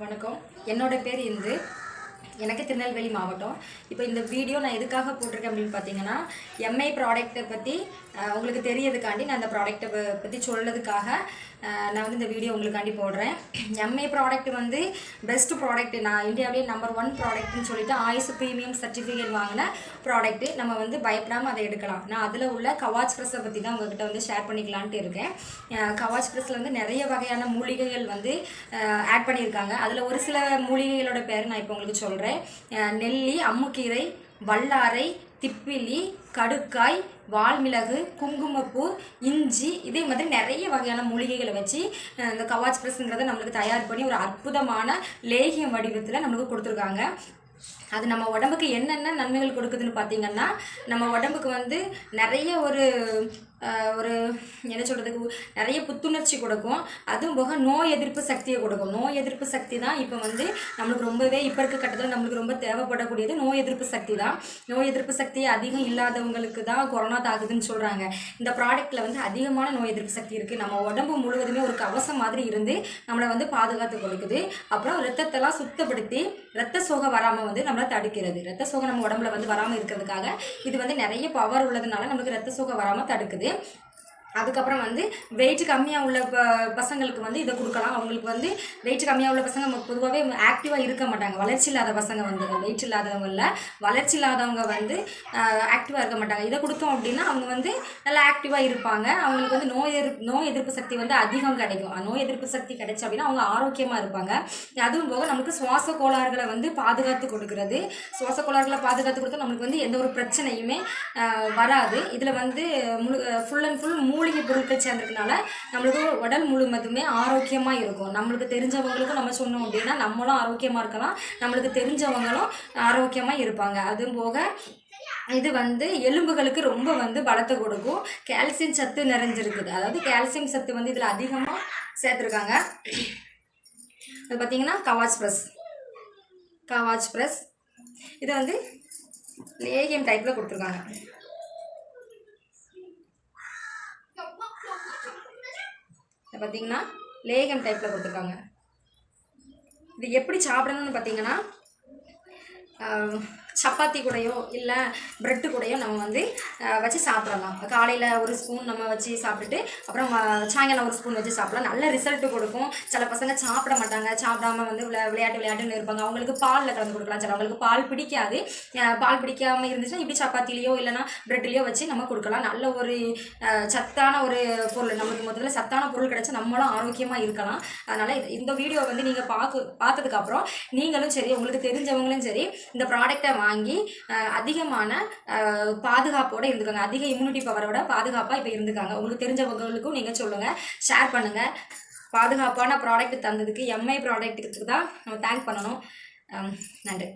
வணக்கம். என்னோட பேர் இந்து. எனக்கு திருநெல்வேலி மாவட்டம். இப்போ இந்த வீடியோ நான் எதுக்காக போட்டிருக்கேன் அப்படின்னு பார்த்தீங்கன்னா, எம்ஐ ப்ராடக்ட்டை பற்றி உங்களுக்கு தெரியறதுக்காண்டி நான் அந்த ப்ராடக்ட்டை பற்றி சொல்கிறதுக்காக நான் வந்து இந்த வீடியோ உங்களுக்காண்டி போடுறேன். எம்ஐ ப்ராடக்ட் வந்து பெஸ்ட்டு ப்ராடக்ட். நான் இந்தியாவிலேயே நம்பர் 1 ப்ராடக்ட்னு சொல்லிட்டு ஆயுஸ் ப்ரீமியம் சர்டிஃபிகேட் வாங்கின ப்ராடக்ட்டு. நம்ம வந்து பயப்படாமல் அதை எடுக்கலாம். நான் அதில் உள்ள கவாச் ப்ரெஸ்ஸை பற்றி தான் உங்கள்கிட்ட வந்து ஷேர் பண்ணிக்கலான்ட்டு இருக்கேன். கவாச் ப்ரெஸ்ஸில் வந்து நிறைய வகையான மூலிகைகள் வந்து ஆட் பண்ணியிருக்காங்க. அதில் ஒரு சில மூலிகைகளோட பேர் நான் இப்போ உங்களுக்கு சொல்கிறேன். நெல்லி, அம்முக்கீரை, வல்லாரை, திப்பிலி, கடுக்காய், வால்மிளகு, குங்குமப்பூ, இஞ்சி, இதே மாதிரி நிறைய வகையான மூலிகைகளை வச்சு இந்த கவாச் ப்ரெஸ்ஸுங்கிறத நம்மளுக்கு தயார் பண்ணி ஒரு அற்புதமான லேகியம் வடிவத்தில் நம்மளுக்கு கொடுத்துருக்காங்க. அது நம்ம உடம்புக்கு என்னென்ன நன்மைகள் கொடுக்குதுன்னு பார்த்தீங்கன்னா, நம்ம உடம்புக்கு வந்து நிறைய ஒரு என்ன சொல்கிறதுக்கு நிறைய புத்துணர்ச்சி கொடுக்கும். அதுவும் போக நோய் எதிர்ப்பு சக்தியை கொடுக்கும். நோய் எதிர்ப்பு சக்தி தான் இப்போ வந்து நம்மளுக்கு ரொம்பவே இப்போ இருக்க கட்டத்தில் நம்மளுக்கு ரொம்ப தேவைப்படக்கூடியது நோய் எதிர்ப்பு சக்தி தான். நோய் எதிர்ப்பு சக்தி அதிகம் இல்லாதவங்களுக்கு தான் கொரோனா தாக்குதுன்னு சொல்கிறாங்க. இந்த ப்ராடக்ட்டில் வந்து அதிகமான நோய் எதிர்ப்பு சக்தி இருக்குது. நம்ம உடம்பு முழுவதுமே ஒரு கவசம் மாதிரி இருந்து நம்மளை வந்து பாதுகாத்து கொடுக்குது. அப்புறம் ரத்தத்தெல்லாம் சுத்தப்படுத்தி ரத்த சோகை வராமல் வந்து நம்மளை தடுக்கிறது. ரத்த சோகை நம்ம உடம்புல வந்து வராமல் இருக்கிறதுக்காக இது வந்து நிறைய பவர் உள்ளதுனால நம்மளுக்கு ரத்த சோகை வராமல் தடுக்குது. அதுக்கப்புறம் வந்து வெயிட் கம்மியாக உள்ள பசங்களுக்கு வந்து இதை கொடுக்கலாம். அவங்களுக்கு வந்து வெயிட் கம்மியாக உள்ள பசங்க பொதுவாகவே ஆக்டிவாக இருக்க மாட்டாங்க. வளர்ச்சி இல்லாத பசங்க வந்து வெயிட் இல்லாதவங்க இல்லை, வளர்ச்சி இல்லாதவங்க வந்து ஆக்டிவாக இருக்க மாட்டாங்க. இதை கொடுத்தோம் அப்படின்னா அவங்க வந்து நல்லா ஆக்டிவாக இருப்பாங்க. அவங்களுக்கு வந்து நோய் எதிர்ப்பு சக்தி வந்து அதிகம் கிடைக்கும். நோய் எதிர்ப்பு சக்தி கிடைச்சி அப்படின்னா அவங்க ஆரோக்கியமாக இருப்பாங்க. அதுவும் போக நமக்கு சுவாச கோளாறுகளை வந்து பாதுகாத்து கொடுக்குறது. சுவாச கோளாறுகளை பாதுகாத்து கொடுத்தா நம்மளுக்கு வந்து எந்த ஒரு பிரச்சனையுமே வராது. இதில் வந்து ஃபுல் அண்ட் ஃபுல் மூலிகை பொருட்கள் சேர்ந்ததுனால நம்மளுக்கு உடல் முழுவதுமே ஆரோக்கியமாக இருக்கும். நம்மளுக்கு தெரிஞ்சவங்களுக்கும் நம்ம சொன்னோம் அப்படின்னா நம்மளும் ஆரோக்கியமாக இருக்கலாம், நம்மளுக்கு தெரிஞ்சவங்களும் ஆரோக்கியமாக இருப்பாங்க. அதுவும் போக இது வந்து எலும்புகளுக்கு ரொம்ப வந்து பலத்தை கொடுக்கும். கால்சியம் சத்து நிறைஞ்சிருக்குது. அதாவது கால்சியம் சத்து வந்து இதில் அதிகமாக சேர்த்துருக்காங்க. அது பார்த்திங்கன்னா கவாச் ப்ரெஸ் இது வந்து லேகியம் டைப்பில் கொடுத்துருக்காங்க. பார்த்தீங்கன்னா லேகியம் டைப்பில் கொடுத்துருக்காங்க. இது எப்படி சாப்பிடணும்னு பார்த்தீங்கன்னா, சப்பாத்தி கூடையோ இல்லை ப்ரெட்டு கூடையோ நம்ம வந்து வச்சு சாப்பிடலாம். காலையில் ஒரு ஸ்பூன் நம்ம வச்சு சாப்பிட்டுட்டு அப்புறம் சாயங்காலம் ஒரு ஸ்பூன் வச்சு சாப்பிடலாம். நல்ல ரிசல்ட்டு கொடுக்கும். சில பசங்க சாப்பிட மாட்டாங்க, சாப்பிடாம வந்து விளையாட்டுன்னு இருப்பாங்க. அவங்களுக்கு பாலில் கலந்து கொடுக்கலாம். சிலவங்களுக்கு பால் பிடிக்காது. பால் பிடிக்காமல் இருந்துச்சுன்னா இப்படி சப்பாத்திலேயோ இல்லைனா ப்ரெட்லேயோ வச்சு நம்ம கொடுக்கலாம். நல்ல ஒரு சத்தான ஒரு பொருள். நம்மளுக்கு முதல்ல சத்தான பொருள் கிடச்சா நம்மளும் ஆரோக்கியமாக இருக்கலாம். அதனால் இந்த வீடியோ வந்து நீங்கள் பார்த்ததுக்கப்புறம் நீங்களும் சரி, உங்களுக்கு தெரிஞ்சவங்களும் சரி இந்த ப்ராடக்டை வாங்கி அதிகமான பாதுகாப்போடு இருந்துக்காங்க. அதிக இம்யூனிட்டி பவரோட பாதுகாப்பாக இப்போ இருந்துக்காங்க. உங்களுக்கு தெரிஞ்சவங்களுக்கும் நீங்கள் சொல்லுங்கள், ஷேர் பண்ணுங்கள். பாதுகாப்பான ப்ராடக்ட் தந்ததுக்கு எம்ஐ ப்ராடக்ட்டுக்கு தான் நம்ம தேங்க் பண்ணணும். நன்றி.